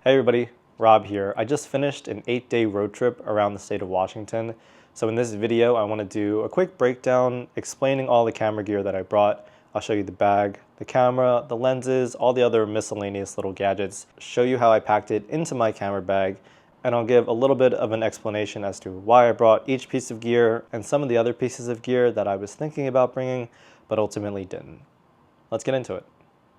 Hey everybody, Rob here. I just finished an 8-day road trip around the state of Washington. So in this video, I want to do a quick breakdown explaining all the camera gear that I brought. I'll show you the bag, the camera, the lenses, all the other miscellaneous little gadgets, show you how I packed it into my camera bag, and I'll give a little bit of an explanation as to why I brought each piece of gear and some of the other pieces of gear that I was thinking about bringing, but ultimately didn't. Let's get into it.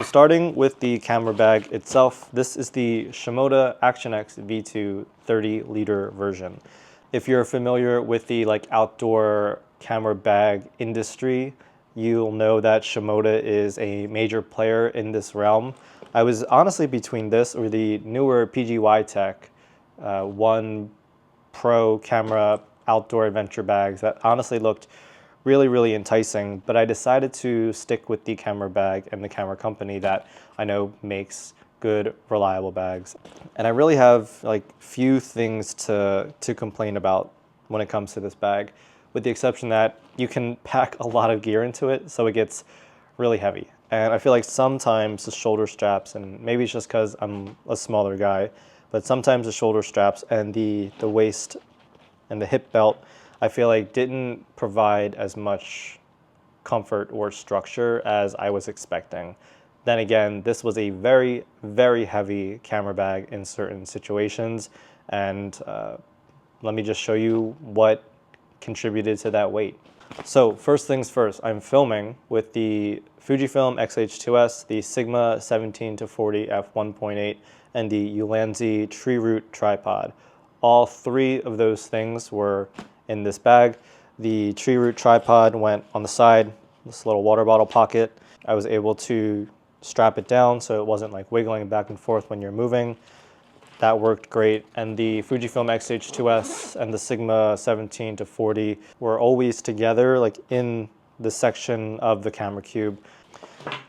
Starting with the camera bag itself, this is the Shimoda Action X V2 30-liter version. If you're familiar with the outdoor camera bag industry, you'll know that Shimoda is a major player in this realm. I was honestly between this or the newer PGY Tech One Pro camera outdoor adventure bags that honestly looked really enticing, but I decided to stick with the camera bag and the camera company that I know makes good, reliable bags. And I really have few things to complain about when it comes to this bag, with the exception that you can pack a lot of gear into it, so it gets really heavy. And I feel like sometimes the shoulder straps, and maybe it's just because I'm a smaller guy, but sometimes the shoulder straps and the waist and the hip belt, I feel like didn't provide as much comfort or structure as I was expecting. Then again, this was a very heavy camera bag in certain situations, and let me just show you what contributed to that weight. So first things first, I'm filming with the Fujifilm X-H2S, the Sigma 17-40 f1.8, and the Ulanzi tree root tripod. All three of those things were in this bag. The tree root tripod went on the side, this little water bottle pocket. I was able to strap it down so it wasn't wiggling back and forth when you're moving. That worked great. And the Fujifilm X-H2S and the Sigma 17-40 were always together in the section of the camera cube.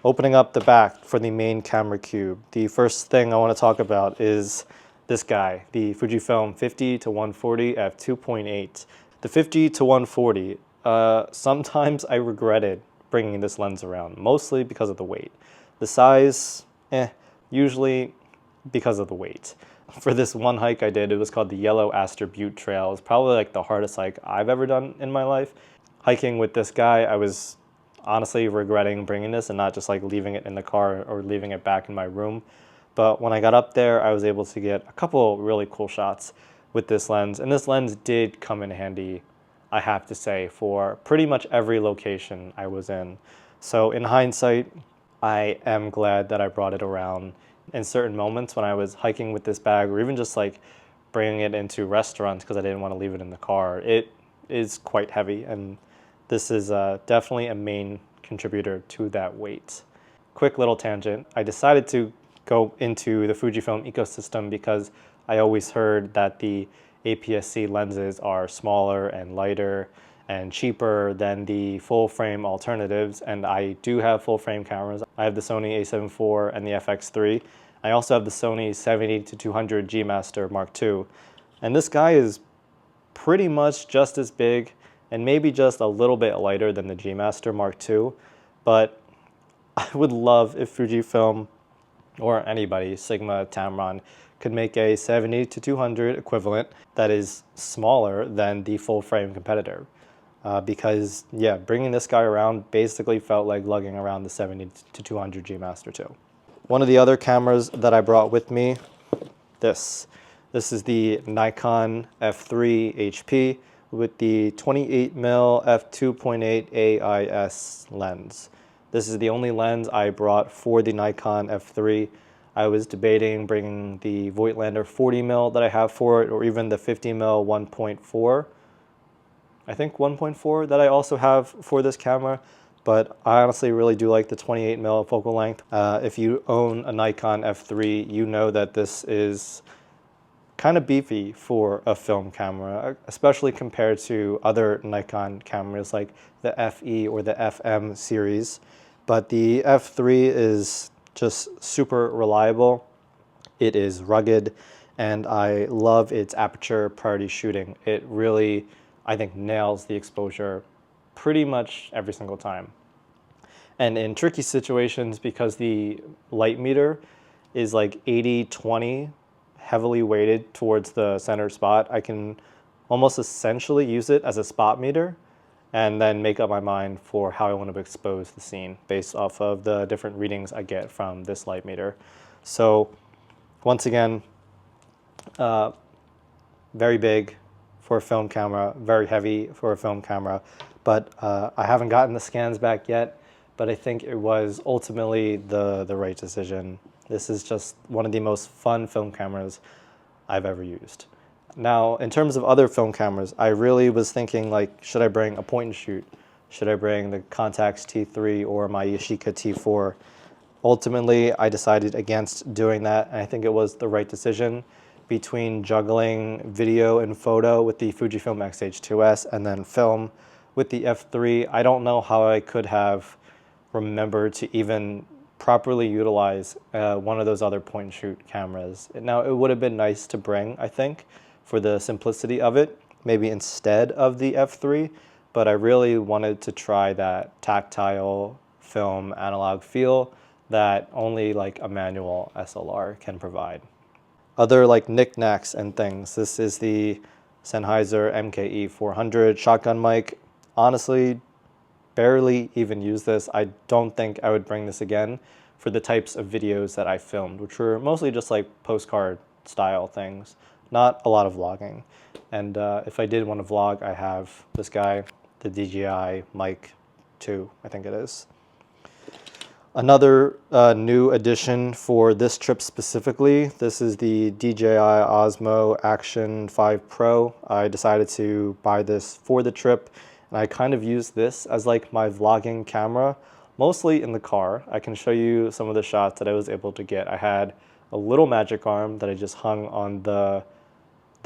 Opening up the back for the main camera cube, the first thing I want to talk about is this guy, the Fujifilm 50-140 f2.8. The 50-140, sometimes I regretted bringing this lens around, mostly because of the weight. The size, usually because of the weight. For this one hike I did, it was called the Yellow Aster Butte Trail. It was probably the hardest hike I've ever done in my life. Hiking with this guy, I was honestly regretting bringing this and not just leaving it in the car or leaving it back in my room. But when I got up there, I was able to get a couple really cool shots with this lens. And this lens did come in handy, I have to say, for pretty much every location I was in. So in hindsight, I am glad that I brought it around in certain moments when I was hiking with this bag, or even just bringing it into restaurants because I didn't want to leave it in the car. It is quite heavy, and this is definitely a main contributor to that weight. Quick little tangent. I decided to go into the Fujifilm ecosystem because I always heard that the APS-C lenses are smaller and lighter and cheaper than the full frame alternatives, and I do have full frame cameras. I have the Sony a7 IV and the FX3. I also have the Sony 70-200 G Master Mark II, and this guy is pretty much just as big and maybe just a little bit lighter than the G Master Mark II, but I would love if Fujifilm or anybody, Sigma, Tamron, could make a 70-200 equivalent that is smaller than the full frame competitor. Because yeah, bringing this guy around basically felt like lugging around the 70-200 G Master II. One of the other cameras that I brought with me, this is the Nikon F3 HP with the 28mm f2.8 AIS lens. This is the only lens I brought for the Nikon F3. I was debating bringing the Voigtlander 40mm that I have for it, or even the 50mm 1.4. I think 1.4 that I also have for this camera, but I honestly really do like the 28mm focal length. If you own a Nikon F3, you know that this is kind of beefy for a film camera, especially compared to other Nikon cameras like the FE or the FM series. But the F3 is just super reliable. It is rugged, and I love its aperture priority shooting. It really, I think, nails the exposure pretty much every single time. And in tricky situations, because the light meter is like 80-20 heavily weighted towards the center spot, I can almost essentially use it as a spot meter and then make up my mind for how I want to expose the scene based off of the different readings I get from this light meter. So once again, very big for a film camera, very heavy for a film camera, but I haven't gotten the scans back yet, but I think it was ultimately the right decision. This is just one of the most fun film cameras I've ever used. Now, in terms of other film cameras, I really was thinking, like, should I bring a point and shoot? Should I bring the Contax T3 or my Yashica T4? Ultimately, I decided against doing that, and I think it was the right decision between juggling video and photo with the Fujifilm X-H2S and then film with the F3. I don't know how I could have remembered to even properly utilize one of those other point and shoot cameras. Now, it would have been nice to bring, I think, for the simplicity of it, maybe instead of the F3, but I really wanted to try that tactile film analog feel that only like a manual SLR can provide. Other like knickknacks and things. This is the Sennheiser MKE 400 shotgun mic. Honestly, barely even use this. I don't think I would bring this again for the types of videos that I filmed, which were mostly just like postcard style things, not a lot of vlogging. And if I did want to vlog, I have this guy, the DJI Mic 2, I think it is. Another new addition for this trip specifically, this is the DJI Osmo Action 5 Pro. I decided to buy this for the trip, and I kind of use this as like my vlogging camera, mostly in the car. I can show you some of the shots that I was able to get. I had a little magic arm that I just hung on the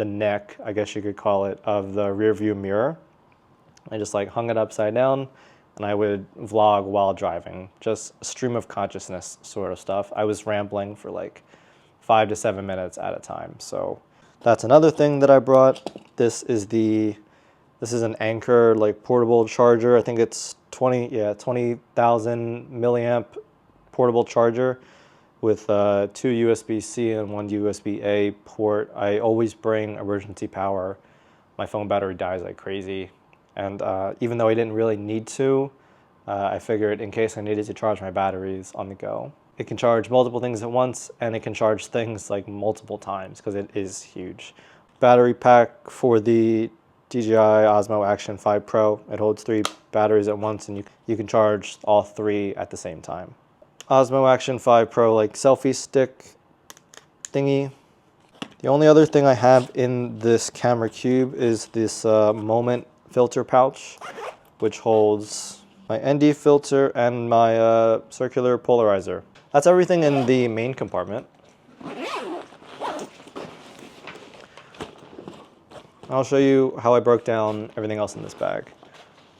neck, I guess you could call it, of the rear view mirror. I just like hung it upside down, and I would vlog while driving, just stream of consciousness sort of stuff. I was rambling for like 5 to 7 minutes at a time. So that's another thing that I brought. This is an Anker like portable charger. I think it's 20,000 milliamp portable charger with 2 USB-C and 1 USB-A port. I always bring emergency power. My phone battery dies like crazy. And even though I didn't really need to, I figured in case I needed to charge my batteries on the go. It can charge multiple things at once, and it can charge things like multiple times because it is huge. Battery pack for the DJI Osmo Action 5 Pro. It holds 3 batteries at once, and you can charge all 3 at the same time. Osmo Action 5 Pro like selfie stick thingy. The only other thing I have in this camera cube is this Moment filter pouch, which holds my ND filter and my circular polarizer. That's everything in the main compartment. I'll show you how I broke down everything else in this bag.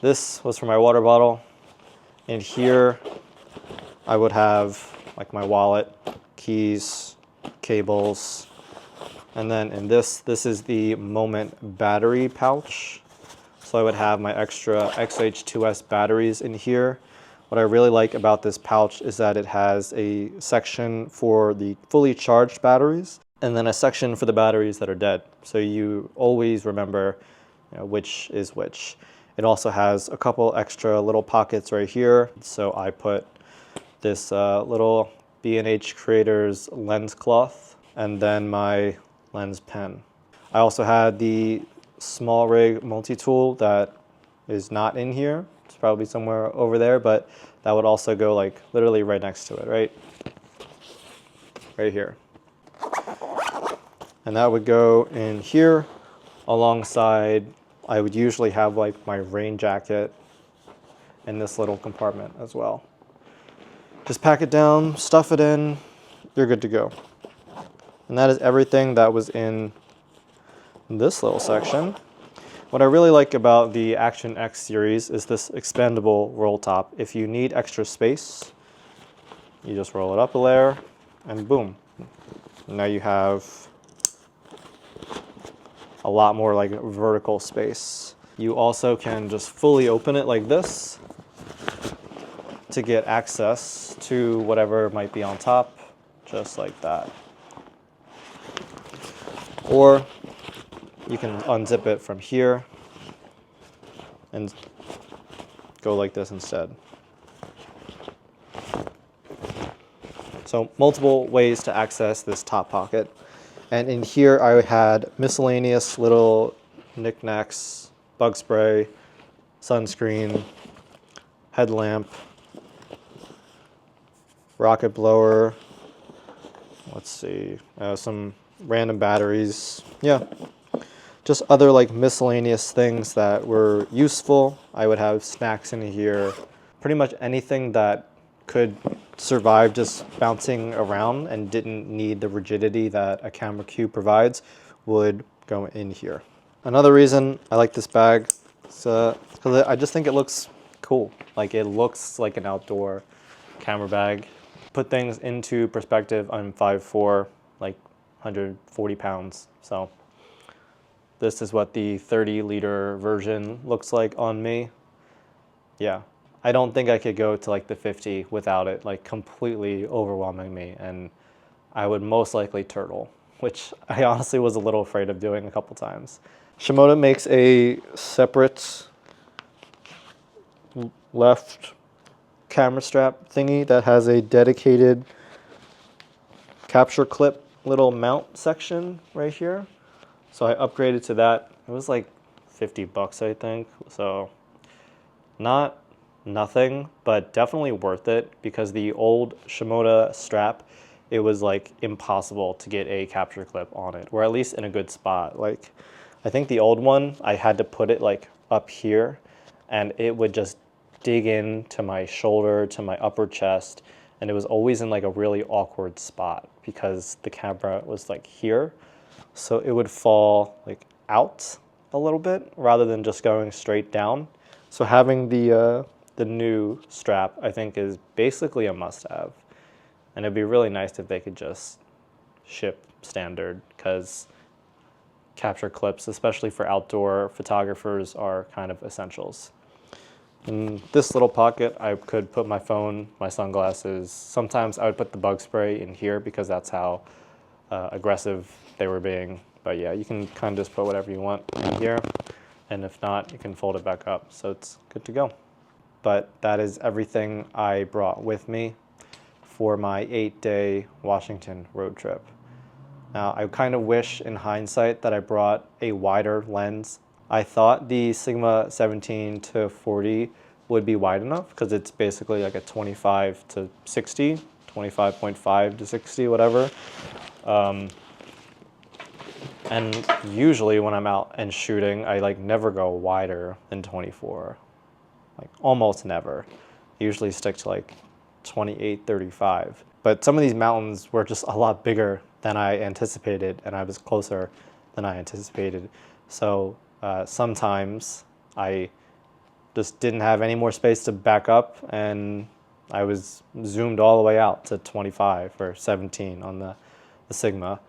This was for my water bottle, and here I would have like my wallet, keys, cables, and then in this is the Moment battery pouch. So I would have my extra XH2S batteries in here. What I really like about this pouch is that it has a section for the fully charged batteries and then a section for the batteries that are dead. So you always remember, which is which. It also has a couple extra little pockets right here. So I put this little B&H Creators lens cloth and then my lens pen. I also had the SmallRig Multi tool that is not in here. It's probably somewhere over there, but that would also go like literally right next to it, right here. And that would go in here alongside, I would usually have like my rain jacket in this little compartment as well. Just pack it down, stuff it in, you're good to go. And that is everything that was in this little section. What I really like about the Action X series is this expandable roll top. If you need extra space, you just roll it up a layer and boom. Now you have a lot more like vertical space. You also can just fully open it like this to get access to whatever might be on top, just like that. or you can unzip it from here and go like this instead. So multiple ways to access this top pocket. And in here I had miscellaneous little knickknacks, bug spray, sunscreen, headlamp, rocket blower, let's see, some random batteries. Yeah, just other like miscellaneous things that were useful. I would have snacks in here. Pretty much anything that could survive just bouncing around and didn't need the rigidity that a camera cube provides would go in here. Another reason I like this bag is because I just think it looks cool. Like it looks like an outdoor camera bag. Put things into perspective, I'm 5'4", like 140 pounds. So this is what the 30-liter version looks like on me. Yeah, I don't think I could go to like the 50 without it like completely overwhelming me, and I would most likely turtle, which I honestly was a little afraid of doing a couple times. Shimoda makes a separate left camera strap thingy that has a dedicated capture clip little mount section right here. So I upgraded to that. It was like 50 bucks, I think. So not nothing, but definitely worth it, because the old Shimoda strap, it was like impossible to get a capture clip on it, or at least in a good spot. Like I think the old one, I had to put it like up here and it would just dig into my shoulder, to my upper chest, and it was always in like a really awkward spot because the camera was like here. So it would fall like out a little bit rather than just going straight down. So having the new strap, I think, is basically a must-have. And it'd be really nice if they could just ship standard, because capture clips, especially for outdoor photographers, are kind of essentials. In this little pocket, I could put my phone, my sunglasses. Sometimes I would put the bug spray in here because that's how aggressive they were being. But yeah, you can kind of just put whatever you want in here. And if not, you can fold it back up. So it's good to go. But that is everything I brought with me for my 8-day Washington road trip. Now, I kind of wish in hindsight that I brought a wider lens. I thought the Sigma 17 to 40 would be wide enough because it's basically like a 25 to 60, 25.5 to 60, whatever. And usually when I'm out and shooting, I like never go wider than 24, like almost never. I usually stick to like 28, 35. But some of these mountains were just a lot bigger than I anticipated, and I was closer than I anticipated. So sometimes I just didn't have any more space to back up, and I was zoomed all the way out to 25 or 17 on the Sigma.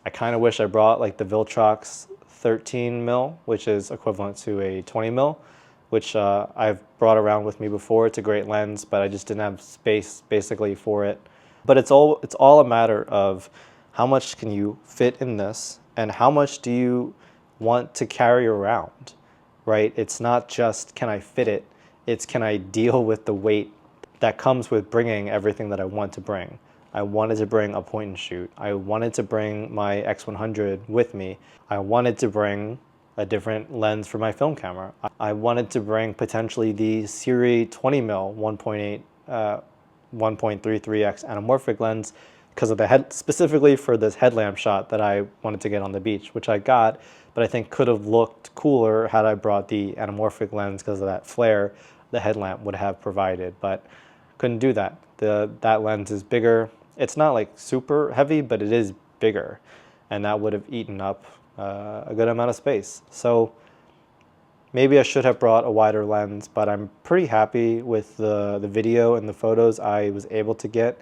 I kind of wish I brought like the Viltrox 13 mil, which is equivalent to a 20 mil, which I've brought around with me before. It's a great lens, but I just didn't have space basically for it. But it's all a matter of how much can you fit in this, and how much do you want to carry around, right? It's not just can I fit it, it's can I deal with the weight that comes with bringing everything that I want to bring. I wanted to bring a point and shoot. I wanted to bring my X100 with me. I wanted to bring a different lens for my film camera. I wanted to bring potentially the Siri 20 mil 1.8 1.33x anamorphic lens because of the head, specifically for this headlamp shot that I wanted to get on the beach, which I got, but I think could have looked cooler had I brought the anamorphic lens because of that flare the headlamp would have provided, but couldn't do that. That lens is bigger. It's not like super heavy, but it is bigger, and that would have eaten up a good amount of space. So maybe I should have brought a wider lens, but I'm pretty happy with the video and the photos I was able to get,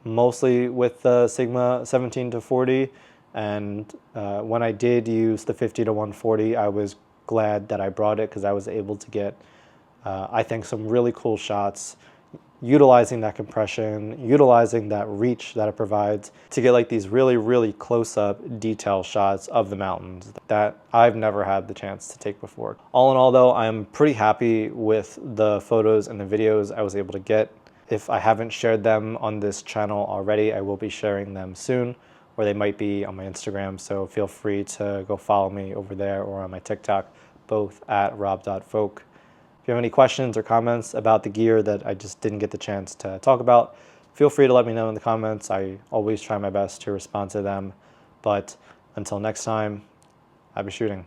mostly with the Sigma 17 to 40. And when I did use the 50 to 140, I was glad that I brought it because I was able to get, I think, some really cool shots utilizing that compression, utilizing that reach that it provides to get like these really, really close-up detail shots of the mountains that I've never had the chance to take before. All in all though, I'm pretty happy with the photos and the videos I was able to get. If I haven't shared them on this channel already, I will be sharing them soon, or they might be on my Instagram, so feel free to go follow me over there or on my TikTok, both at rob.folk. If you have any questions or comments about the gear that I just didn't get the chance to talk about, feel free to let me know in the comments. I always try my best to respond to them. But until next time, happy shooting.